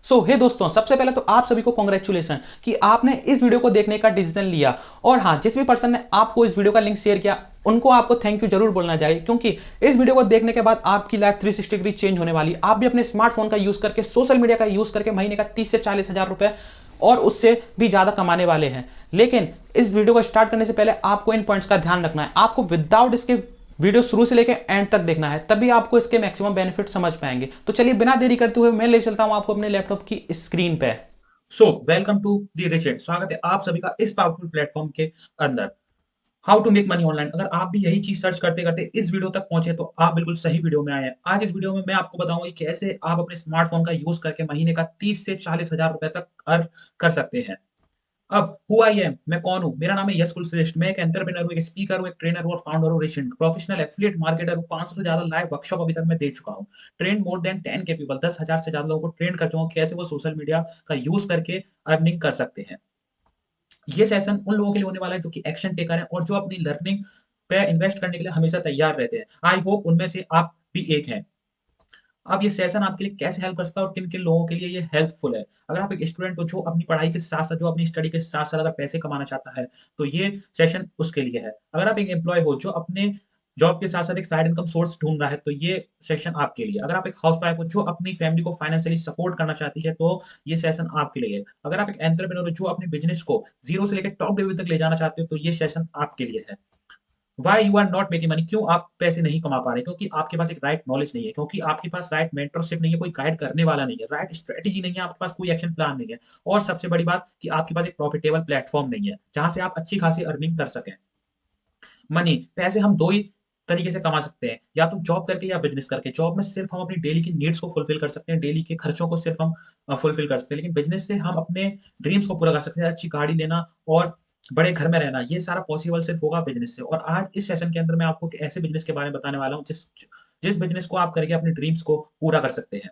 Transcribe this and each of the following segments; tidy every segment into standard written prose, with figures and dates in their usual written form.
सो हे दोस्तों, सबसे पहले तो आप सभी को कॉन्ग्रेचुलेसन कि आपने इस वीडियो को देखने का डिसीजन लिया। और हाँ, जिस भी पर्सन ने आपको इस वीडियो का लिंक शेयर किया उनको आपको थैंक यू जरूर बोलना चाहिए, क्योंकि इस वीडियो को देखने के बाद आपकी लाइफ 360 डिग्री चेंज होने वाली। आप भी अपने स्मार्टफोन का यूज करके, सोशल मीडिया का यूज करके महीने का 30 से 40 हजार रुपए और उससे भी ज्यादा कमाने वाले हैं। लेकिन इस वीडियो को स्टार्ट करने से पहले आपको इन पॉइंट्स का ध्यान रखना है। आपको विदाउट इसके वीडियो शुरू से लेकर एंड तक देखना है, तभी आपको इसके मैक्सिमम बेनिफिट समझ पाएंगे। तो चलिए बिना देरी करते हुए मैं ले चलता हूं आपको अपने लैपटॉप की स्क्रीन पे। सो वेलकम टू दी रिचेट, स्वागत है आप सभी का इस पावरफुल प्लेटफॉर्म के अंदर। How to make money online. अगर आप भी यही चीज सर्च करते करते इस वीडियो तक पहुंचे तो आप बिल्कुल सही वीडियो में आए हैं। आज इस वीडियो में मैं आपको बताऊंगा कि कैसे आप अपने स्मार्टफोन का यूज करके महीने का 30 से 40 हजार रुपए तक अर्न कर सकते हैं। अब हु आई एम, मैं कौन हूँ? मेरा नाम है यश कुलश्रेष्ठ। मैं एक एंटरप्रेन्योर हूँ, एक स्पीकर हूँ, एक ट्रेनर हूँ और फाउंडर हूँ रेशेंट, प्रोफेशनल एफिलिएट मार्केटर हूँ। 500 से ज्यादा लाइव वर्कशॉप अभी तक मैं दे चुका हूँ। ट्रेन मोर देन 10 के पीपल, 10,000 से ज्यादा लोगों को ट्रेन कर चुका हूँ कैसे वो सोशल मीडिया का यूज करके अर्निंग कर सकते हैं। ये सेशन उन लोगों के लिए होने वाला है जो कि एक्शन टेकर हैं और जो अपनी लर्निंग पे इन्वेस्ट करने के लिए हमेशा तैयार रहते हैं। आई होप उनमें से आप भी एक हैं। अब ये सेशन आपके लिए कैसे हेल्प कर सकता है और किन किन लोगों के लिए ये हेल्पफुल है? अगर आप एक स्टूडेंट हो जो अपनी पढ़ाई के साथ साथ, जो अपनी स्टडी के साथ साथ अगर पैसे कमाना चाहता है तो ये सेशन उसके लिए है। अगर आप एक एम्प्लॉय हो जो अपने जॉब के साथ साथ एक साइड इनकम सोर्स ढूंढ रहा है तो ये सेशन आपके लिए। अगर आप एक हाउस वाइफ हो जो अपनी फैमिली को फाइनेंशियली सपोर्ट करना चाहती है तो ये सेशन आपके लिए है। अगर आप एक एंटरप्रेन्योर हो जो अपने बिजनेस को जीरो से लेकर टॉप लेवल तक ले जाना चाहते हो तो ये सेशन आपके लिए है। Why you are not making money, क्यों आप पैसे नहीं कमा पा रहे? क्योंकि आपके पास एक राइट नॉलेज नहीं है, क्योंकि आपके पास राइट मेंटरशिप नहीं है, कोई गाइड करने वाला नहीं है, राइट स्ट्रेटेजी नहीं है, आपके पास कोई एक्शन प्लान नहीं है। और सबसे बड़ी बात कि आपके पास एक प्रॉफिटेबल प्लेटफॉर्म नहीं है जहां से आप अच्छी खासी अर्निंग कर सकें। मनी, पैसे हम दो ही तरीके से कमा सकते हैं, या तो जॉब करके या बिजनेस करके। जॉब में सिर्फ हम अपनी डेली की नीड्स को फुलफिल कर सकते हैं, डेली के खर्चों को सिर्फ हम फुलफिल कर सकते हैं। लेकिन बिजनेस से हम अपने ड्रीम्स को पूरा कर सकते हैं, अच्छी गाड़ी लेना और बड़े घर में रहना, ये सारा पॉसिबल सिर्फ होगा बिजनेस से। और आज इस सेशन के अंदर मैं आपको एक ऐसे बिजनेस के बारे में बताने वाला हूँ जिस जिस बिजनेस को आप करके अपने ड्रीम्स को पूरा कर सकते हैं।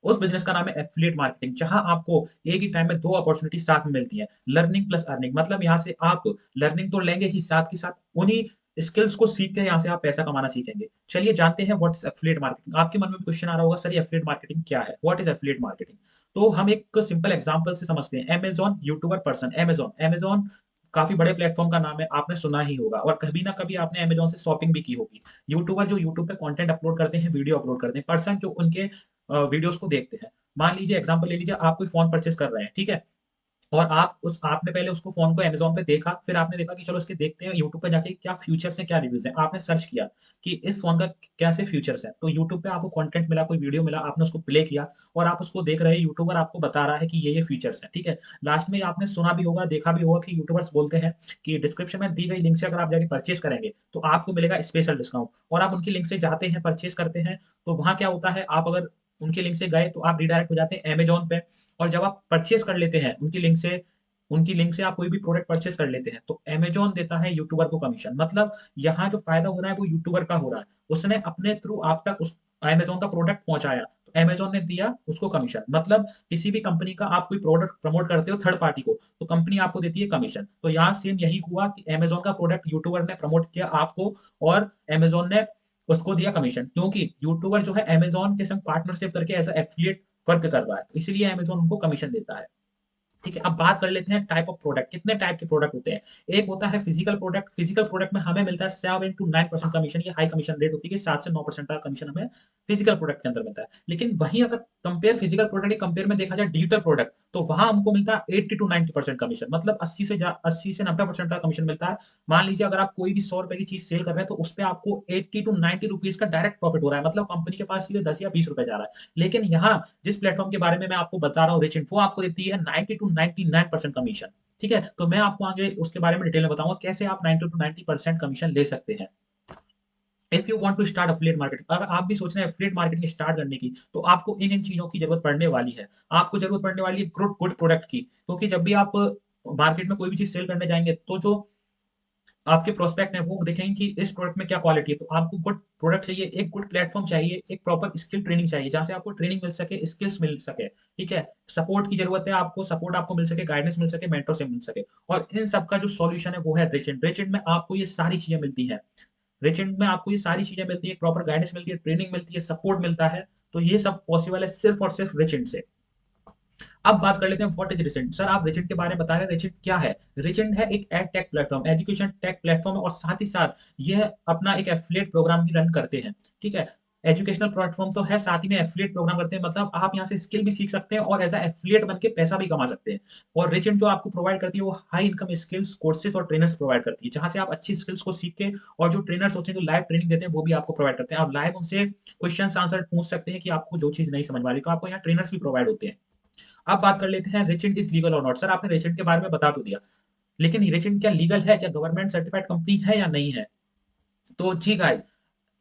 उस बिजनेस का नाम है एफिलिएट मार्केटिंग, जहां आपको एक ही टाइम में दो अपॉर्चुनिटी साथ में मिलती है, लर्निंग प्लस अर्निंग। मतलब यहाँ से आप लर्निंग तो लेंगे ही, साथ के साथ उन्हीं स्किल्स को सीख के यहाँ से आप पैसा कमाना सीखेंगे। चलिए जानते हैं व्हाट इज एफिलिएट मार्केटिंग। आपके मन में भी क्वेश्चन आ रहा होगा, सर ये एफिलिएट मार्केटिंग क्या है, व्हाट इज एफिलिएट मार्केटिंग? तो हम एक सिंपल एग्जांपल से समझते हैं। Amazon YouTuber person, Amazon Amazon काफी बड़े प्लेटफॉर्म का नाम है, आपने सुना ही होगा और कभी ना कभी आपने अमेज़न से शॉपिंग भी की होगी। यूट्यूबर जो यूट्यूब पे कंटेंट अपलोड करते हैं, वीडियो अपलोड करते हैं, पर्सन जो उनके वीडियोस को देखते हैं। मान लीजिए, एग्जांपल ले लीजिए, आप कोई फोन परचेज कर रहे हैं, ठीक है? और आपने पहले उसको फोन को अमेज़न पे देखा, फिर आपने देखा कि चलो इसके देखते हैं यूट्यूब पे जाके क्या फीचर्स हैं, क्या रिव्यूज हैं। आपने सर्च किया कि इस फोन का कैसे फीचर्स हैं, तो यूट्यूब पे आपको कंटेंट मिला, कोई वीडियो मिला, आपने उसको प्ले किया और आप उसको देख रहे हैं। यूट्यूबर आपको बता रहा है कि ये फीचर्स हैं, ठीक है? लास्ट में आपने सुना भी होगा, देखा भी होगा कि यूट्यूबर्स बोलते हैं कि डिस्क्रिप्शन में दी गई लिंक से अगर आप जाके परचेज करेंगे तो आपको मिलेगा स्पेशल डिस्काउंट। और आप उनकी लिंक से जाते हैं, परचेज करते हैं, तो वहां क्या होता है, आप अगर उनकी लिंक से गए तो आप रिडायरेक्ट हो जाते हैं अमेज़न पे। और जब आप परचेज कर लेते हैं उनकी लिंक से आप कोई भी प्रोडक्ट परचेज कर लेते हैं तो अमेज़न देता है यूट्यूबर को कमीशन। मतलब यहाँ जो फायदा हो रहा है वो यूट्यूबर का हो रहा है, उसने अपने थ्रू आप तक उस अमेज़न का प्रोडक्ट पहुंचाया तो अमेज़न ने दिया उसको कमीशन। मतलब किसी भी कंपनी का आप कोई प्रोडक्ट प्रमोट करते हो थर्ड पार्टी को तो कंपनी आपको देती है कमीशन। तो यहाँ सेम यही हुआ कि अमेज़न का प्रोडक्ट यूट्यूबर ने प्रमोट किया आपको और अमेज़न ने उसको दिया कमीशन, क्योंकि यूट्यूबर जो है अमेज़न के संग पार्टनरशिप करके एज एफिलिएट वर्क कर रहा है, तो इसलिए अमेज़न उनको कमीशन देता है। ठीक है, अब बात कर लेते हैं टाइप ऑफ प्रोडक्ट। कितने टाइप के प्रोडक्ट होते हैं? एक होता है फिजिकल प्रोडक्ट। फिजिकल प्रोडक्ट में हमें मिलता है 7 to 9% कमीशन। ये हाई कमीशन रेट होती है कि 7 से 9% का कमीशन हमें फिजिकल प्रोडक्ट के अंदर मिलता है। लेकिन वहीं अगर कंपेयर फिजिकल प्रोडक्ट के कंपेयर में देखा जाए डिजिटल प्रोडक्ट, तो वहां हमको मिलता है 80 to 90% कमीशन। मतलब 80 से 90% का कमीशन मिलता है। मान लीजिए अगर आप कोई भी 100 रुपए की चीज सेल कर रहे हैं तो उस पर आपको 80 to 90 रुपीज का डायरेक्ट प्रॉफिट हो रहा है। मतलब कंपनी के पास सीधे 10 या 20 रुपए जा रहा है। लेकिन यहाँ जिस प्लेटफॉर्म के बारे में मैं आपको बता रहा हूँ, रिच इन्फो, वो आपको देती है 90 to 99% कमीशन। ठीक है, तो मैं आपको आगे उसके बारे में डिटेल में बताऊंगा कैसे आप 90 to 90% कमीशन ले सकते हैं। If you want to start affiliate marketing, अगर आप भी सोच रहे हैं एफिलिएट मार्केटिंग स्टार्ट करने की, तो आपको इन इन चीजों की जरूरत पड़ने वाली है। आपको जरूरत पड़ने वाली है गुड गुड प्रोडक्ट की, क्योंकि जब भी आप मार्केट में कोई भी चीज सेल करने जाएंगे तो जो आपके प्रोस्पेक्ट है वो देखेंगे कि इस प्रोडक्ट में क्या क्वालिटी है। तो आपको गुड प्रोडक्ट चाहिए, एक गुड प्लेटफॉर्म चाहिए, एक प्रॉपर स्किल ट्रेनिंग चाहिए जहां से आपको ट्रेनिंग मिल सके, स्किल्स मिल सके। ठीक है, सपोर्ट की जरूरत है आपको, सपोर्ट आपको मिल सके, गाइडेंस मिल सके, मेंटरशिप मिल सके। और इन सब का जो सॉल्यूशन है वो है रिचेंट। रिचेंट में आपको ये सारी चीजें मिलती हैं। रिचेंट में आपको ये सारी चीजें मिलती है, प्रॉपर गाइडेंस मिलती है, ट्रेनिंग मिलती है, सपोर्ट मिलता है। तो ये सब पॉसिबल है सिर्फ और सिर्फ रिचेंट से। अब बात कर लेते हैं व्हाट इज रिसेंट। सर आप रिसेंट के बारे में बता रहे हैं, रिसेंट क्या है? रिसेंट है एक ed tech platform, education take platform है, और साथ ही साथ ये अपना एक एफिलिएट प्रोग्राम भी रन करते हैं। ठीक है, एजुकेशनल प्लेटफॉर्म तो है, साथ ही में एफिलिएट प्रोग्राम करते हैं, मतलब आप यहाँ से स्किल भी सीख सकते हैं और एज एफिलिएट बन के पैसा भी कमा सकते हैं। और रिसेंट जो आपको प्रोवाइड करती है वो हाई इनकम स्किल्स कोर्सेज और ट्रेनर्स प्रोवाइड करती है, जहाँ से आप अच्छी स्किल्स को सीख के, और जो ट्रेनर्स होते हैं जो लाइव ट्रेनिंग देते हैं वो भी आपको प्रोवाइड करते हैं। आप लाइव उनसे क्वेश्चन आंसर पूछ सकते हैं कि आपको जो चीज नहीं समझ में आ रही, तो आपको यहाँ ट्रेनर्स भी प्रोवाइड होते हैं। अब बात कर लेते हैं रेजिडेंट इज लीगल और नॉट। सर आपने रेजिडेंट के बारे में बता तो दिया, लेकिन रेजिडेंट क्या लीगल है, क्या गवर्नमेंट सर्टिफाइड कंपनी है या नहीं है? तो जी गाइस,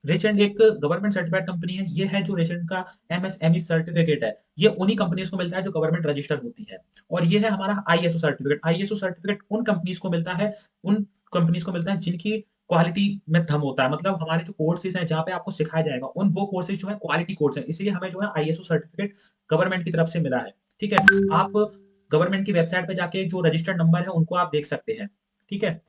रेजिडेंट एक गवर्नमेंट सर्टिफाइड कंपनी है। ये है जो रेजिडेंट का एमएसएमई सर्टिफिकेट है, ये उन्हीं कंपनीज को मिलता है जो गवर्नमेंट रजिस्टर होती है। और ये है हमारा आईएसओ सर्टिफिकेट। आईएसओ सर्टिफिकेट उन कंपनीज को मिलता है, उन कंपनीज को मिलता है जिनकी क्वालिटी में दम होता है, मतलब हमारे जो कोर्सेज हैं जहाँ पे आपको सिखाया जाएगा उन वो कोर्सेज जो है क्वालिटी कोर्स हैं, इसलिए हमें जो है आईएसओ सर्टिफिकेट गवर्नमेंट की तरफ से मिला है। ठीक है, आप गवर्नमेंट की वेबसाइट पे जाके जो रजिस्टर्ड नंबर है उनको आप देख सकते हैं। ठीक है,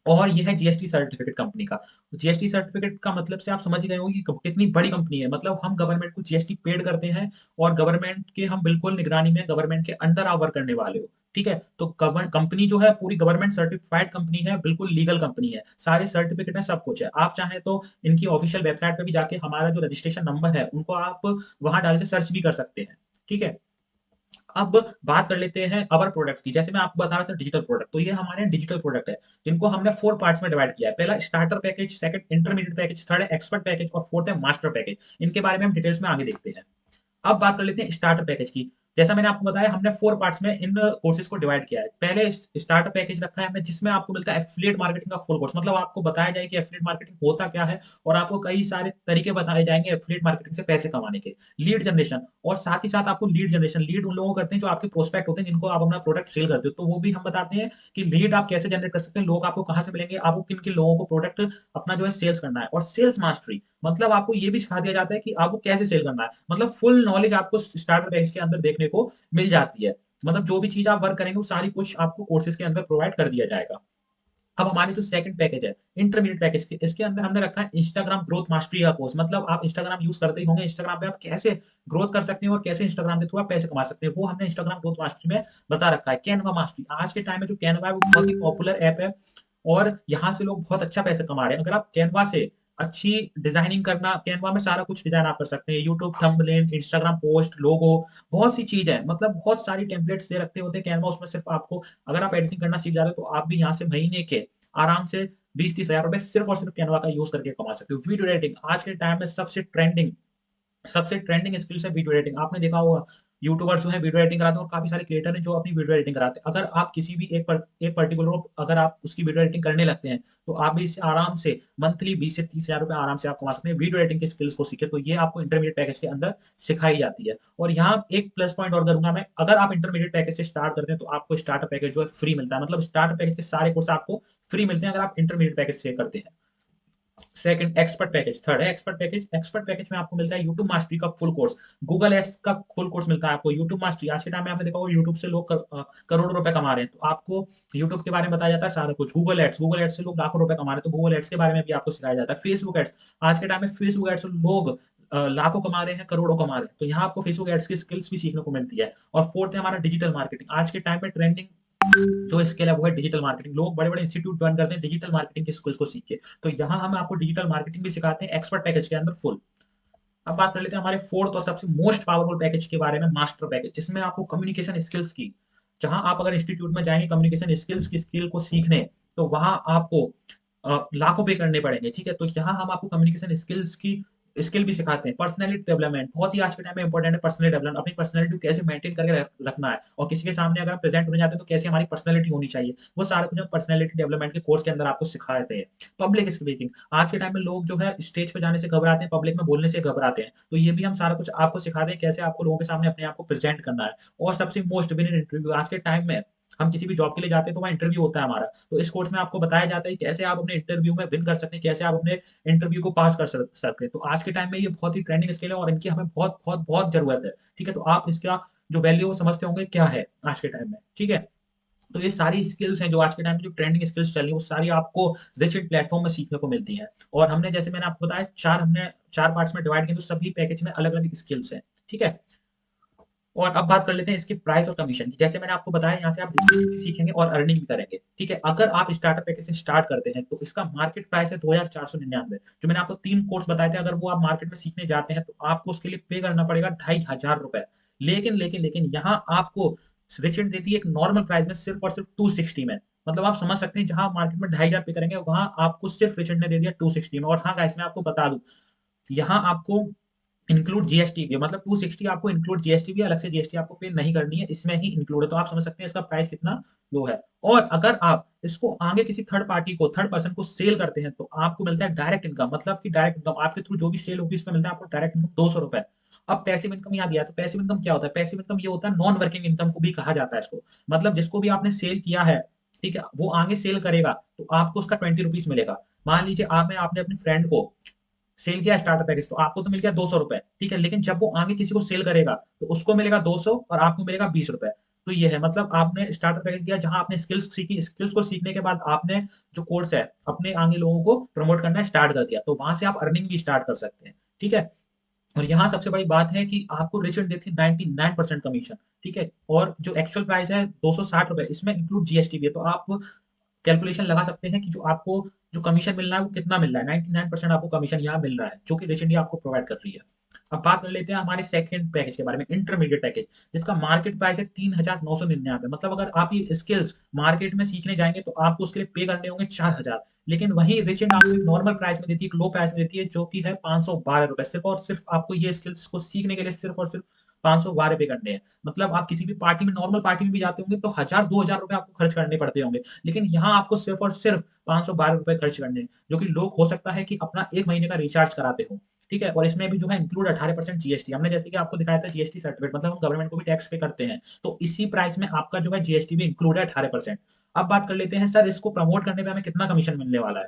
और ये है जीएसटी सर्टिफिकेट कंपनी का। जीएसटी सर्टिफिकेट का मतलब से आप समझ ही गए होंगे कि कितनी बड़ी कंपनी है, मतलब हम गवर्नमेंट को जीएसटी पेड करते हैं, और गवर्नमेंट के हम बिल्कुल निगरानी में, गवर्नमेंट के अंडर आप वर्क करने वाले हो। ठीक है, तो कंपनी जो है पूरी गवर्नमेंट सर्टिफाइड कंपनी है, बिल्कुल लीगल कंपनी है, सारे सर्टिफिकेट है, सब कुछ है। आप चाहें तो इनकी ऑफिशियल वेबसाइट पे भी जाके हमारा जो रजिस्ट्रेशन नंबर है उनको आप वहां डाल के सर्च भी कर सकते हैं। ठीक है, अब बात कर लेते हैं अवर प्रोडक्ट्स की। जैसे मैं आपको बता रहा था डिजिटल प्रोडक्ट, तो ये हमारे डिजिटल प्रोडक्ट है जिनको हमने 4 पार्ट्स में डिवाइड किया है। पहला starter package, second intermediate package, third है एक्सपर्ट पैकेज, और फोर्थ है मास्टर पैकेज। इनके बारे में हम डिटेल्स में आगे देखते हैं। अब बात कर लेते हैं स्टार्टर पैकेज की। जैसा मैंने आपको बताया, हमने 4 पार्ट्स में इन कोर्सेज को डिवाइड किया है। पहले स्टार्टर पैकेज रखा है हमने, जिसमें आपको मिलता है एफिलिएट मार्केटिंग का फुल कोर्स, मतलब आपको बताया जाए कि एफिलिएट मार्केटिंग होता क्या है, और आपको कई सारे तरीके बताए जाएंगे एफिलिएट मार्केटिंग से पैसे कमाने के। लीड जनरेशन, और साथ ही साथ आपको लीड जनरेशन, लीड उन लोगों को करते हैं जो आपके प्रोस्पेक्ट होते हैं जिनको आप अपना प्रोडक्ट सेल करते हो, तो वो भी हम बताते हैं कि लीड आप कैसे जनरेट कर सकते हैं, लोग आपको कहाँ से मिलेंगे, आपको किन किन लोगों को प्रोडक्ट अपना जो है सेल्स करना है। और सेल्स मास्टरी, मतलब आपको ये भी सिखा दिया जाता है कि आपको कैसे सेल करना है, मतलब फुल नॉलेज आपको स्टार्टर पैकेज के अंदर देखने को मिल जाती है। मतलब जो भी चीज आप वर्क करेंगे वो सारी कुछ आपको कोर्सेज के अंदर प्रोवाइड कर दिया जाएगा। अब हमारी जो सेकंड पैकेज है इंटरमीडिएट पैकेज के, इसके अंदर हमने रखा है इंस्टाग्राम ग्रोथ मास्टरी का कोर्स। मतलब आप इंस्टाग्राम यूज करते ही होंगे, इंस्टाग्राम पे आप कैसे ग्रोथ कर सकते हैं और कैसे इंस्टाग्राम के थ्रू आप पैसे कमा सकते हैं, वो हमने इंस्टाग्राम ग्रोथ मास्टरी में बता रखा है। कैनवा मास्टरी, आज के टाइम में जो कैनवा है वो बहुत ही पॉपुलर ऐप है, और यहाँ से लोग बहुत अच्छा पैसे कमा रहे हैं। अगर आप कैनवा से अच्छी डिजाइनिंग करना, कैनवा में सारा कुछ डिजाइन आप कर सकते हैं, यूट्यूब थंबनेल, इंस्टाग्राम पोस्ट, लोगो, बहुत सी चीज है, मतलब बहुत सारी टेम्पलेट्स दे रखते होते हैं कैनवा। उसमें सिर्फ आपको, अगर आप एडिटिंग करना सीख जाते हो तो आप भी यहाँ से महीने के आराम से 20-30 हजार रुपए सिर्फ और सिर्फ कैनवा का यूज करके कमा सकते हो। वीडियो एडिटिंग आज के टाइम में सबसे ट्रेंडिंग स्किल्स है वीडियो एडिटिंग। आपने देखा होगा यूट्यूबर जो है वीडियो एडिटिंग कराते हैं, और काफी सारे क्रिएटर हैं जो अपनी वीडियो एडिटिंग कराते हैं। अगर आप किसी भी एक पर्टिकुलर, अगर आप उसकी वीडियो एडिटिंग करने लगते हैं तो आप भी इससे आराम से मंथली 20 से 30 हजार रुपए आराम से आप कमा सकते हैं वीडियो एडिटिंग की स्किल्स को सीखे। तो ये आपको इंटरमीडिएट पैकेज के अंदर सिखाई जाती है। और यहाँ एक प्लस पॉइंट और करूंगा मैं, अगर आप इंटरमीडिएट पैकेज से स्टार्ट करते हैं तो आपको स्टार्टर पैकेज जो है फ्री मिलता है, मतलब स्टार्टर पैकेज के सारे कोर्स आपको फ्री मिलते हैं अगर आप इंटरमीडिएट पैकेज से करते हैं। सेकंड एक्सपर्ट पैकेज, थर्ड है एक्सपर्ट पैकेज। एक्सपर्ट पैकेज में आपको मिलता है यूट्यूब मास्टरी का फुल कोर्स, गूगल एड्स का फुल कोर्स मिलता है आपको, यूट्यूब मास्टरी। आज के टाइम में आपने देखा होगा यूट्यूब से लोग करोड़ों रुपए कमा रहे हैं, तो आपको यूट्यूब के बारे में बताया जाता है सारा कुछ। गूगल एड्स से लोग लाखों रुपए कमा रहे हैं, तो गूगल एड्स के बारे में भी आपको सिखाया जाता है। फेसबुक एड्स, आज के टाइम में फेसबुक एड्स लोग लाखों कमा रहे हैं, करोड़ों कमा रहे हैं, तो यहाँ आपको फेसबुक एड्स की स्किल्स भी सीखने को मिलती है। और फोर्थ है हमारा डिजिटल मार्केटिंग। आज के टाइम में ट्रेंडिंग जो स्किल है वो है डिजिटल मार्केटिंग। लोग बड़े बड़े इंस्टीट्यूट ज्वाइन करते हैं डिजिटल मार्केटिंग के स्किल्स को सीख के, तो यहाँ हम आपको डिजिटल मार्केटिंग भी सिखाते हैं एक्सपर्ट पैकेज के अंदर फुल। अब बात कर लेते हैं हमारे फोर्थ और सबसे मोस्ट पावरफुल पैकेज के बारे में, मास्टर पैकेज, जिसमें आपको कम्युनिकेशन स्किल्स की, जहां आप अगर इंस्टीट्यूट में जाएंगे कम्युनिकेशन स्किल्स की स्किल को सीखने, तो वहां आपको लाखों पे करने पड़ेंगे। ठीक है, तो यहाँ हम आपको कम्युनिकेशन स्किल्स की स्किल भी सिखाते हैं। पर्सनैलिटी डेवलपमेंट बहुत ही आज के टाइम में इंपॉर्टेंट है। पर्सनल डेवलपमेंट, अपनी पर्सनैलिटी को कैसे मेंटेन करके रखना है, और किसी के सामने अगर हम प्रेजेंट होने जाते हैं तो कैसे हमारी पर्सनैलिटी होनी चाहिए, वो सारा कुछ हम पर्सनैलिटी डेवलपमेंट के कोर्स के अंदर आपको सिखाते हैं। पब्लिक स्पीकिंग, आज के टाइम में लोग जो है स्टेज पे जाने से घबराते हैं, पब्लिक में बोलने से घबराते हैं, तो ये भी हम सारा कुछ आपको सिखाते हैं कैसे आपको लोगों के सामने अपने आप को प्रेजेंट करना है। और सबसे मोस्ट विन इन इंटरव्यू, आज के टाइम में हम किसी भी जॉब के लिए जाते हैं तो वहाँ इंटरव्यू होता है हमारा, तो इस कोर्स में आपको बताया जाता है कि कैसे आप अपने इंटरव्यू में विन कर सकते हैं, कैसे आप अपने इंटरव्यू को पास कर सकते हैं। तो आज के टाइम में ये बहुत ही ट्रेंडिंग स्किल है और इनकी हमें बहुत बहुत बहुत जरूरत है। ठीक है, तो आप इसका जो वैल्यू वो समझते होंगे क्या है आज के टाइम में। ठीक है, तो ये सारी स्किल्स हैं जो आज के टाइम में जो ट्रेंडिंग स्किल्स चल रही है वो सारी आपको रिच प्लेटफॉर्म में सीखने को मिलती हैं। और हमने, जैसे मैंने आपको बताया, हमने चार पार्ट्स में डिवाइड किए, तो सभी पैकेज में अलग अलग स्किल्स हैं। ठीक है, और अब बात कर लेते हैं इसके प्राइस और कमीशन की। जैसे मैंने आपको बताया, यहाँ से आप स्किल्स भी सीखेंगे और अर्निंग भी करेंगे, ठीक है। अगर आप स्टार्टर पैकेज से स्टार्ट करते हैं तो इसका मार्केट प्राइस है 2499। जो मैंने आपको 3 कोर्स बताए थे, अगर वो आप मार्केट में सीखने जाते हैं तो आपको उसके लिए पे करना पड़ेगा 2500 रुपए। लेकिन यहाँ आपको रिचेंट देती है एक नॉर्मल प्राइस में सिर्फ और सिर्फ 260 में। मतलब आप समझ सकते हैं, जहां मार्केट में 2500 पे करेंगे वहां आपको सिर्फ रिचेंट ने दे दिया 260 में। और हाँ गाइस, मैं आपको बता दूं, यहाँ आपको इंक्लूड जीएसटी भी है, मतलब 260 आपको इंक्लूड जीएसटी भी है, अलग से जीएसटी आपको पे नहीं करनी है, इसमें ही इंक्लूड है। तो आप समझ सकते हैं इसका प्राइस कितना लो है। और अगर आप इसको आगे किसी थर्ड पार्टी को, थर्ड पर्सन को सेल करते हैं तो आपको मिलता है डायरेक्ट इनकम, मतलब कि डायरेक्ट इनकम आपके थ्रू जो भी सेल होगी उसमें मिलता है आपको डायरेक्ट इनकम 200 रुपए। अब पैसिव इनकम याद दिया, तो पैसिव इनकम क्या होता है? पैसिव इनकम ये होता है, नॉन वर्किंग इनकम को भी कहा जाता है इसको। मतलब जिसको भी आपने सेल किया है, ठीक है, वो आगे सेल करेगा तो आपको उसका 20 रुपीज मिलेगा। मान लीजिए आपने अपने फ्रेंड को सेल किया स्टार्टर पैकेज, तो आपको तो मिल गया 200 रुपए, ठीक है। लेकिन जब वो आगे किसी को सेल करेगा तो उसको मिलेगा 200 और आपको मिलेगा 20 रुपए। तो ये है, मतलब आपने स्टार्टर पैकेज किया जहां आपने स्किल्स सीखी, स्किल्स को सीखने के बाद आपने जो कोर्स है अपने आगे लोगों को प्रमोट करना स्टार्ट कर दिया, तो वहां से आप अर्निंग भी स्टार्ट कर सकते हैं, ठीक है। और यहाँ सबसे बड़ी बात है कि आपको रिचर्ड देती है 99% कमीशन, ठीक है। और जो एक्चुअल प्राइस है 260 रुपए, इसमें इंक्लूड जीएसटी भी है। तो आप कैलकुलेशन लगा सकते हैं कि जो आपको जो कमीशन मिल रहा है वो कितना मिल रहा है। 99% आपको कमीशन यहाँ मिल रहा है, जो कि रिच इंडिया आपको प्रोवाइड कर रही है। अब बात कर लेते हैं हमारे सेकंड पैकेज के बारे में, इंटरमीडिएट पैकेज, जिसका मार्केट प्राइस है 3999। मतलब अगर आप ये स्किल्स मार्केट में सीखने जाएंगे तो आपको उसके लिए पे करने होंगे 4000। लेकिन वहीं रिच इंड आपको एक नॉर्मल प्राइस में देती है, एक लो प्राइस में देती है, जो कि है 512 रुपए। सिर्फ और सिर्फ आपको ये स्किल्स को सीखने के लिए सिर्फ और सिर्फ 512 पे करने हैं। मतलब आप किसी भी पार्टी में, नॉर्मल पार्टी में भी जाते होंगे तो 1000 2000 रुपए आपको खर्च करने पड़ते होंगे, लेकिन यहाँ आपको सिर्फ और सिर्फ 512 रुपए खर्च करने हैं। जो कि लोग हो सकता है कि अपना 1 महीने का रिचार्ज कराते हो, ठीक है। और इसमें भी जो है इंक्लूड 18% जीएसटी, हमने जैसे कि आपको दिखाया था जीएसटी सर्टिफिकेट, मतलब हम गवर्नमेंट को भी टैक्स पे करते हैं, तो इसी प्राइस में आपका जो है जीएसटी भी इंक्लूड है 18%। अब बात कर लेते हैं सर, इसको प्रमोट करने पे हमें कितना कमीशन मिलने वाला है।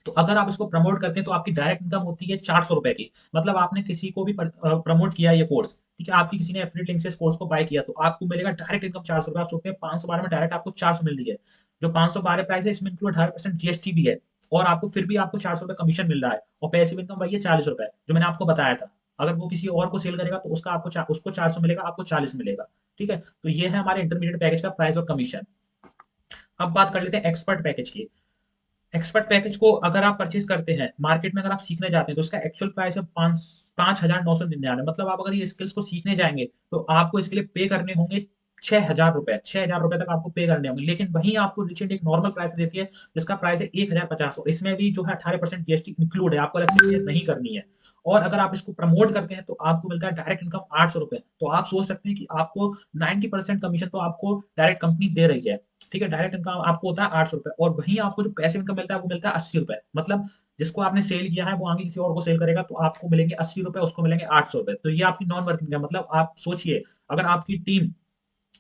तो अगर आप इसको प्रमोट करते हैं तो आपकी डायरेक्ट इनकम होती है 400 रुपए की। मतलब आपने किसी को भी प्रमोट किया ये कोर्स, ठीक है, आपकी किसी ने एफिलिएट लिंक से इस कोर्स को बाय किया तो आपको मिलेगा डायरेक्ट इनकम 400 रुपए। आप सोचते हैं 512 में डायरेक्ट आपको 400 मिल रही है। जो 512 प्राइस है इसमें इंक्लूड 18% जीएसटी भी है, और आपको फिर भी आपको 400 रुपए कमीशन मिल रहा है। और पैसिव इनकम वही है 40 रुपए, जो मैंने आपको बताया था। अगर वो किसी और को सेल करेगा तो उसका उसको 400 मिलेगा, आपको 40 मिलेगा, ठीक है। तो ये है हमारे इंटरमीडिएट पैकेज का प्राइस और कमीशन। अब बात कर लेते हैं एक्सपर्ट पैकेज की। एक्सपर्ट पैकेज को अगर आप परचेज करते हैं मार्केट में, अगर आप सीखने जाते हैं तो इसका एक्चुअल प्राइस है 5999। मतलब आप अगर ये स्किल्स को सीखने जाएंगे तो आपको इसके लिए पे करने होंगे 6000 रुपए। 6000 रुपए तक आपको पे करने होंगे। लेकिन वहीं आपको रिचेंट एक नॉर्मल प्राइस देती है जिसका प्राइस है 1050। और इसमें भी जो है 18% जीएसटी इंक्लूड है, आपको अलग से पे नहीं करनी है। और अगर आप इसको प्रमोट करते हैं तो आपको मिलता है डायरेक्ट इनकम 800 रुपए। तो आप सोच सकते हैं कि आपको 90% कमीशन तो आपको डायरेक्ट कंपनी दे रही है, ठीक है। डायरेक्ट इनकम आपको होता है 800 रुपए, और वहीं आपको जो पैसिव इनकम मिलता है वो मिलता है 80 रुपए। मतलब जिसको आपने सेल किया है वो आगे किसी और को सेल करेगा तो आपको मिलेंगे 80 रुपए, उसको मिलेंगे 800 रुपए। तो ये आपकी नॉन वर्किंग है। मतलब आप सोचिए, अगर आपकी टीम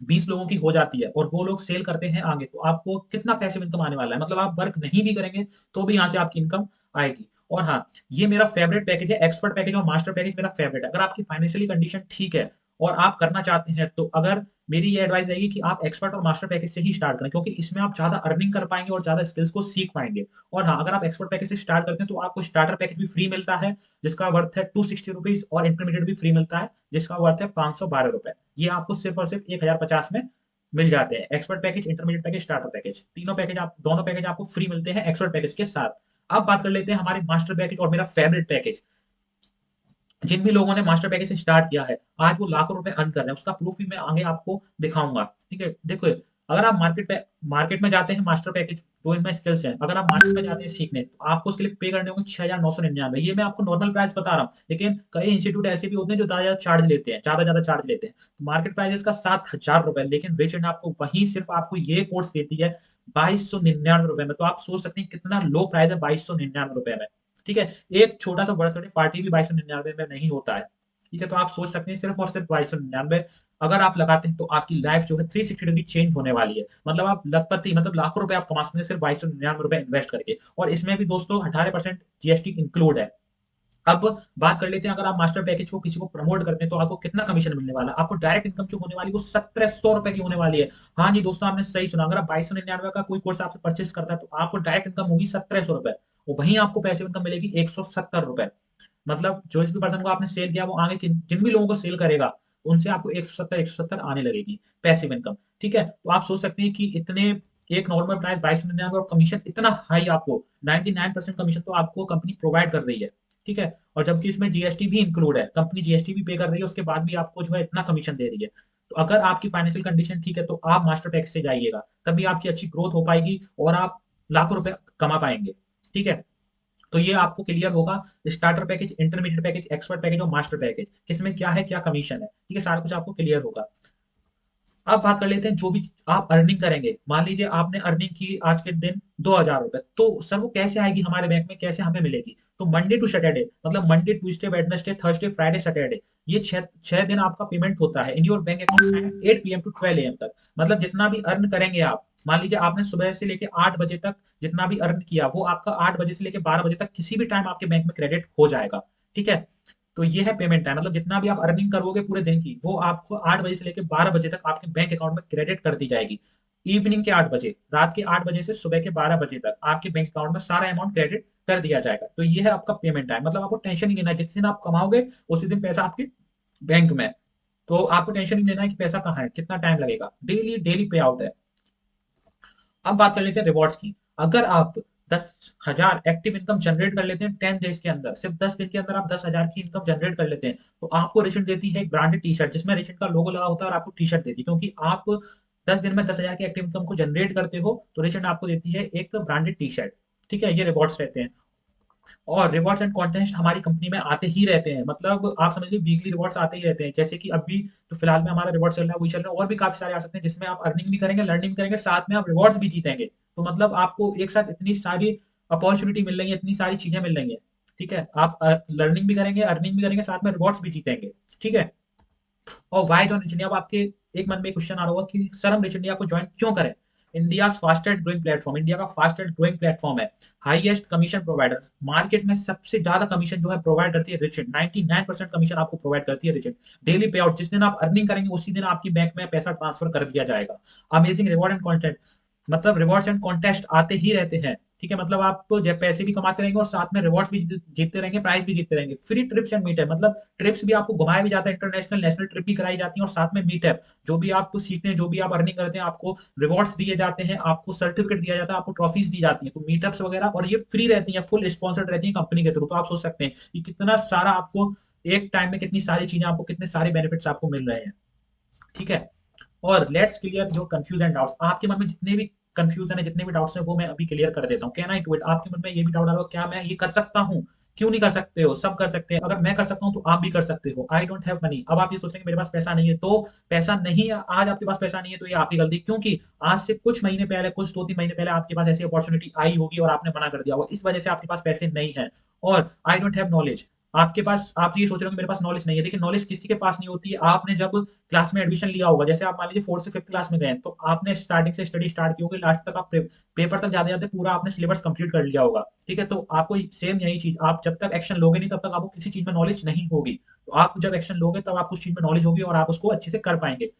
20 लोगों की हो जाती है और वो लोग सेल करते हैं आगे, तो आपको कितना पैसिव इनकम आने वाला है। मतलब आप वर्क नहीं भी करेंगे तो भी यहाँ से आपकी इनकम आएगी। और हाँ, ये मेरा फेवरेट पैकेज है, एक्सपर्ट पैकेज और मास्टर पैकेज मेरा फेवरेट है। अगर आपकी फाइनेंशियली कंडीशन ठीक है और आप करना चाहते हैं तो अगर मेरी ये एडवाइस रहेगी कि आप एक्सपर्ट और मास्टर पैकेज से ही स्टार्ट करें, क्योंकि इसमें आप ज्यादा अर्निंग कर पाएंगे और ज्यादा स्किल्स को सीख पाएंगे। और हाँ, अगर आप एक्सपर्ट पैकेज से स्टार्ट करते हैं तो आपको स्टार्टर पैकेज भी फ्री मिलता है जिसका वर्थ है 260 रुपीज, और इंटरमीडिएट भी फ्री मिलता है जिसका वर्थ है 512 रुपए। ये आपको सिर्फ और सिर्फ 1050 में मिल जाते हैं। Expert package, intermediate package, starter package, तीनों पैकेज दोनों पैकेज आपको फ्री मिलते हैं एक्सपर्ट पैकेज के साथ। अब बात कर लेते हैं हमारे मास्टर पैकेज और मेरा फेवरेट पैकेज। जिन भी लोगों ने मास्टर पैकेज से स्टार्ट किया है आज वो लाखों रुपए अर्न कर रहे हैं, उसका प्रूफ भी मैं आगे आपको दिखाऊंगा, ठीक है। देखो, अगर आप मार्केट में जाते हैं मास्टर पैकेज, जो इनमें स्किल्स हैं, अगर आप मार्केट में जाते हैं सीखने तो आपको उसके लिए पे करने होंगे 6999। ये मैं आपको नॉर्मल प्राइस बता रहा हूँ, लेकिन कई इंस्टीट्यूट ऐसे भी होते हैं जो ज्यादा चार्ज लेते हैं, ज्यादा चार्ज लेते हैं। तो मार्केट प्राइस इसका 7000 रुपए, लेकिन रिच एंड आपको वही सिर्फ आपको ये कोर्स देती है 2299 रुपए में। तो आप सोच सकते हैं कितना लो प्राइस है 2299 रुपए में, ठीक है। एक छोटा सा बर्थडे पार्टी भी 2299 में नहीं होता है, ठीक है। तो आप सोच सकते हैं सिर्फ और सिर्फ 2299 अगर आप लगाते हैं तो आपकी लाइफ जो है 360 डिग्री चेंज होने वाली है। मतलब आप लखपति, मतलब लाखों रुपए आप कमा सकते हैं सिर्फ 2299 इन्वेस्ट करके। और इसमें भी दोस्तों 18% जीएसटी इंक्लूड है। अब बात कर लेते हैं, अगर आप मास्टर पैकेज को किसी को प्रमोट करते हैं तो आपको कितना कमीशन मिलने वाला है। आपको डायरेक्ट इनकम जो होने वाली है वो 1700 रुपए की होने वाली है। हाँ जी दोस्तों, आपने सही सुना। अगर आप 2299 का कोई कोर्स आपसे परचेस करता है तो आपको डायरेक्ट इनकम होगी 1700 रुपए, और वहीं आपको पैसिव इनकम मिलेगी 170 रुपए। मतलब जो इस भी पर्सन को आपने सेल किया वो आगे जिन भी लोगों को सेल करेगा उनसे आपको 170 आने लगेगी पैसिव इनकम। ठीक है, तो आप सोच सकते हैं कि इतने एक नॉर्मल प्राइस 2299 और कमीशन इतना हाई, आपको 99% कमीशन तो आपको कंपनी प्रोवाइड कर रही है। ठीक है, और जबकि इसमें जीएसटी भी इंक्लूड है, कंपनी जीएसटी भी पे कर रही है, उसके बाद भी आपको जो है इतना कमीशन दे रही है। तो अगर आपकी फाइनेंशियल कंडीशन ठीक है तो आप मास्टर पैकेज से जाइएगा, तभी आपकी अच्छी ग्रोथ हो पाएगी और आप लाखों रुपए कमा पाएंगे। ठीक है, तो ये आपको क्लियर होगा starter package, intermediate package, expert package और मास्टर पैकेज किसमें क्या है, क्या कमीशन है। ठीक है, सारा कुछ आपको क्लियर होगा। अब बात कर लेते हैं जो भी आप अर्निंग करेंगे। मान लीजिए आपने अर्निंग की आज के दिन 2000 रुपए, तो सर वो कैसे आएगी हमारे बैंक में, कैसे हमें मिलेगी? तो मंडे टू सैटरडे, मतलब Monday, Tuesday, Wednesday, Thursday, Friday, Saturday, ये छह छह दिन आपका पेमेंट होता है in your bank account 8 PM to 12 AM तक। मतलब जितना भी अर्न करेंगे आप, मान लीजिए आपने सुबह से लेके 8 बजे तक जितना भी अर्न किया, वो आपका 8 बजे से लेके 12 बजे तक किसी भी टाइम आपके बैंक में क्रेडिट हो जाएगा। ठीक है, तो ये है पेमेंट टाइम, मतलब जितना भी आप अर्निंग करोगे पूरे दिन की, वो आपको 8 बजे से लेकर 12 बजे तक आपके बैंक अकाउंट में क्रेडिट कर दी जाएगी। इवनिंग के 8 बजे, रात के 8 बजे से सुबह के 12 बजे तक आपके बैंक अकाउंट में सारा अमाउंट क्रेडिट कर दिया जाएगा। तो ये है आपका पेमेंट टाइम, मतलब आपको टेंशन नहीं लेना है, जिस दिन आप कमाओगे उसी दिन पैसा आपके बैंक में है। तो आपको टेंशन नहीं लेना है कि पैसा कहाँ है, कितना टाइम लगेगा, डेली डेली पे आउट है। अब बात कर लेते हैं रिवॉर्ड्स की। अगर आप 10,000 एक्टिव इनकम जनरेट कर लेते हैं 10 डेज के अंदर, सिर्फ 10 दिन के अंदर आप 10,000 की इनकम जनरेट कर लेते हैं, तो आपको रिचेंट देती है एक ब्रांडेड टी शर्ट जिसमें रिचेंट का लोगो लगा होता है, और आपको टी शर्ट देती है, क्योंकि आप 10 दिन में 10,000 की एक्टिव इनकम को जनरेट करते हो, तो रिचेंट आपको देती है एक ब्रांडेड टी शर्ट। ठीक है, ये रिवॉर्ड्स रहते हैं। और रिवॉर्ड्स एंड कॉन्टेस्ट हमारी कंपनी में आते ही रहते हैं, मतलब आप समझ लीजिए वीकली रिवॉर्ड्स आते ही रहते हैं। जैसे कि अभी तो फिलहाल में हमारा रिवॉर्ड चल रहा है, वही चल रहा है, और भी काफी सारे आ सकते हैं जिसमें आप अर्निंग भी करेंगे, लर्निंग भी करेंगे, साथ में आप रिवॉर्ड्स भी जीतेंगे। तो मतलब आपको एक साथ इतनी सारी अपॉर्चुनिटी मिल रही है, इतनी सारी चीजें मिल रही है। ठीक है, आप लर्निंग भी करेंगे, अर्निंग भी करेंगे, साथ में रिवॉर्ड्स भी जीतेंगे। ठीक है, और वाई जॉइन रिच इंडिया? अब आपके एक मन में क्वेश्चन आ रहा होगा कि सर हम रिच इंडिया को ज्वाइन क्यों करें? India fastest growing platform, India का फास्टेस्ट ग्रोइंग प्लेटफॉर्म है, हाईएस्ट कमीशन प्रोवाइडर, मार्केट में सबसे ज्यादा कमीशन जो है प्रोवाइड करती है रिच इंड, 99% कमीशन आपको प्रोवाइड करती है रिच इंड। डेली पे आउट, जिस दिन आप अर्निंग करेंगे उसी दिन आपकी बैंक में पैसा ट्रांसफर कर दिया जाएगा। अमेजिंग रिवॉर्ड एंड कंटेंट, मतलब रिवॉर्ड्स एंड कॉन्टेस्ट आते ही रहते हैं। ठीक है, मतलब आप जब पैसे भी कमाते रहेंगे और साथ में रिवॉर्ड्स भी जीतते रहेंगे, प्राइस भी जीतते रहेंगे। फ्री ट्रिप्स एंड मीट है, मतलब ट्रिप्स भी आपको घुमाया भी जाता है, इंटरनेशनल नेशनल ट्रिप भी कराई जाती है, और साथ में मीट है, जो भी आप सीखते हैं, जो भी आप अर्निंग करते हैं, आपको रिवॉर्ड्स दिए जाते हैं, आपको सर्टिफिकेट दिया जाता है, आपको ट्रॉफीज दी जाती है। तो मीटअप्स वगैरह, और ये फ्री रहती है, फुल स्पॉन्सर्ड रहती है कंपनी के थ्रू। तो आप सोच सकते हैं कि कितना सारा आपको एक टाइम में कितनी सारी चीजें, आपको कितने सारे बेनिफिट्स आपको मिल रहे हैं। ठीक है, और लेट्स क्लियर जो कंफ्यूजन एंड डाउट्स, आपके मन में जितने भी कंफ्यूजन है, जितने भी डाउट्स हैं, वो मैं अभी क्लियर कर देता हूँ। Can I do it? आपके मन में ये भी डाउट आ रहा हो, क्या मैं ये कर सकता हूँ? क्यों नहीं कर सकते हो? सब कर सकते हैं। अगर मैं कर सकता हूँ तो आप भी कर सकते हो। आई डोंट हैव मनी, अब आप ये सोच रहे हैं कि मेरे पास पैसा नहीं है, तो पैसा नहीं है, आज आपके पास पैसा नहीं है तो ये आपकी गलती, क्योंकि आज से कुछ महीने पहले, कुछ 2-3 महीने पहले आपके पास ऐसी अपॉर्चुनिटी आई होगी और आपने मना कर दिया होगा, इस वजह से आपके पास पैसे नहीं है। और आई डोंट हैव नॉलेज, आपके पास, आप ये सोच रहे हो कि मेरे पास नॉलेज नहीं है, देखिए नॉलेज किसी के पास नहीं होती है। आपने जब क्लास में एडमिशन लिया होगा, जैसे आप मान लीजिए 4th से 5th क्लास में गए, तो आपने स्टार्टिंग से स्टडी स्टार्ट की होगी, लास्ट तक आप पेपर तक जाते जाते पूरा आपने सिलेबस कंप्लीट कर लिया होगा। ठीक है, तो आपको सेम यही चीज, आप जब तक एक्शन लोगे नहीं तब तक आपको किसी चीज में नॉलेज नहीं होगी। तो आप जब एक्शन लोगे तब आपको उस चीज में नॉलेज होगी और आप उसको अच्छे से कर पाएंगे।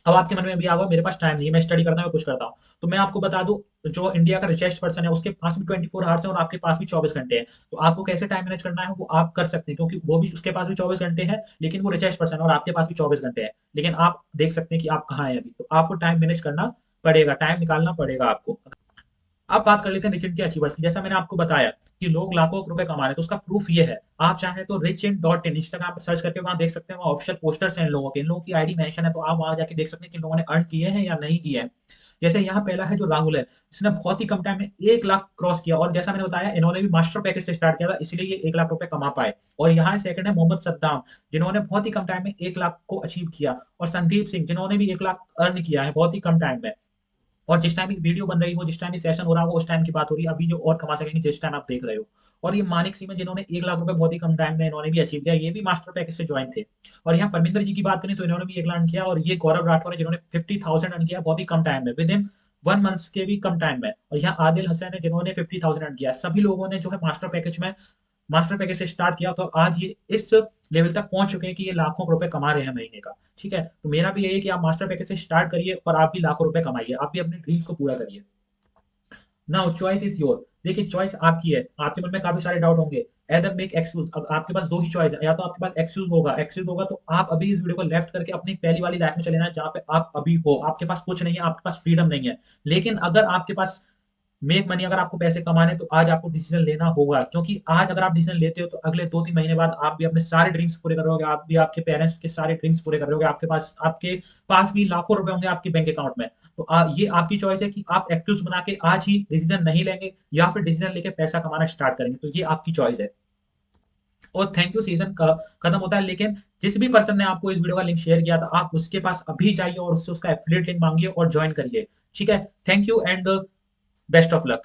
अब आपके मन में भी आगा मेरे पास टाइम नहीं है, मैं स्टडी करता हूँ, मैं कुछ करता हूँ, तो मैं आपको बता दूं, जो इंडिया का रिचेस्ट पर्सन है उसके पास भी 24 आवर्स है और आपके पास भी 24 घंटे हैं। तो आपको कैसे टाइम मैनेज करना है वो आप कर सकते हैं, क्योंकि वो भी, उसके पास भी 24 घंटे हैं, लेकिन वो रिचेस्ट पर्सन है, और आपके पास भी 24 घंटे हैं, लेकिन आप देख सकते हैं कि आप कहाँ हैं अभी। तो आपको टाइम मैनेज करना पड़ेगा, टाइम निकालना पड़ेगा आपको। अब बात कर लेते हैं रिच इंड के अचीवर्स की। जैसा मैंने आपको बताया कि लोग लाखों रुपए कमा रहे हैं, तो उसका प्रूफ ये है। आप चाहे तो rich ind dot in Instagram पे सर्च करके वहां देख सकते हैं, वहां ऑफिशियल पोस्टर्स हैं इन लोगों के, इन लोगों की आईडी मेंशन है, तो आप वहां जाके देख सकते हैं कि इन लोगों ने अर्न किए हैं या नहीं किए हैं। जैसे यहाँ पहला है जो राहुल है, इसने बहुत ही कम टाइम में 1 लाख क्रॉस किया, और जैसा मैंने बताया इन्होंने भी मास्टर पैकेज से स्टार्ट किया था, इसलिए ये 1 लाख रुपए कमा पाए। और यहाँ सेकंड है मोहम्मद सद्दाम, जिन्होंने बहुत ही कम टाइम में 1 लाख को अचीव किया, और संदीप सिंह, जिन्होंने भी 1 लाख अर्न किया है बहुत ही कम टाइम में। और जिस टाइम वीडियो बन रही हो, जिस टाइम सेशन हो रहा हो, उस टाइम की बात हो रही है, अभी जो और कमा सकेंगे जिस टाइम आप देख रहे हो। और ये मानिक सिंह, जिन्होंने 1 लाख रुपए बहुत ही कम टाइम में इन्होंने भी अचीव किया, ये भी मास्टर पैकेज से ज्वाइन थे। और यहाँ परमिंदर जी की बात करें तो इन्होंने भी 1 लाख किया, और ये गौरव राठौर है जिन्होंने 50,000 रन किया बहुत ही कम टाइम में, विद इन 1 मंथ के भी कम टाइम में। और यहाँ आदिल हसन है जिन्होंने 50,000 रन किया। सभी लोगों ने जो है मास्टर पैकेज से स्टार्ट किया, तो आज ये इस लेवल तक पहुंच चुके हैं कि ये लाखों रुपए कमा रहे हैं महीने का। ठीक है, तो मेरा भी यही है कि आप मास्टर पैकेज से स्टार्ट करिए और आप भी लाखों रुपए कमाइए, आप भी अपने ड्रीम्स को पूरा करिए। नाउ चॉइस इज योर, देखिए चॉइस आपकी है। आपके मन में काफी सारे डाउट होंगे, एदर मेक एक्सक्यूज। अब आपके पास दो ही चॉइस है, या तो आपके पास एक्सक्यूज होगा तो आप अभी इस वीडियो को लेफ्ट करके अपनी पहली वाली लाइफ में चले जाना जहाँ पे आप अभी हो, आपके पास कुछ नहीं है, आपके पास फ्रीडम नहीं है। लेकिन अगर आपके पास मेक मनी, अगर आपको पैसे कमाने, तो आज आपको डिसीजन लेना होगा, क्योंकि आज अगर आप डिसीजन लेते हो तो अगले 2-3 महीने बाद आप भी अपने सारे ड्रीम्स पूरे करोगे, आप भी आपके पेरेंट्स के सारे ड्रीम्स पूरे करोगे, आपके पास भी लाखों रुपए होंगे आपके बैंक अकाउंट में। तो ये आपकी चॉइस है कि आप एक्सक्यूज बना के आज ही डिसीजन नहीं लेंगे या फिर डिसीजन लेके पैसा कमाना स्टार्ट करेंगे। तो ये आपकी चॉइस है। और थैंक यू, सीजन का खत्म होता है, लेकिन जिस भी पर्सन ने आपको इस वीडियो का लिंक शेयर किया था, आप उसके पास अभी जाइए और उससे उसका एफिलिएट लिंक मांगिए और ज्वाइन करिए। ठीक है, thank you and best of luck.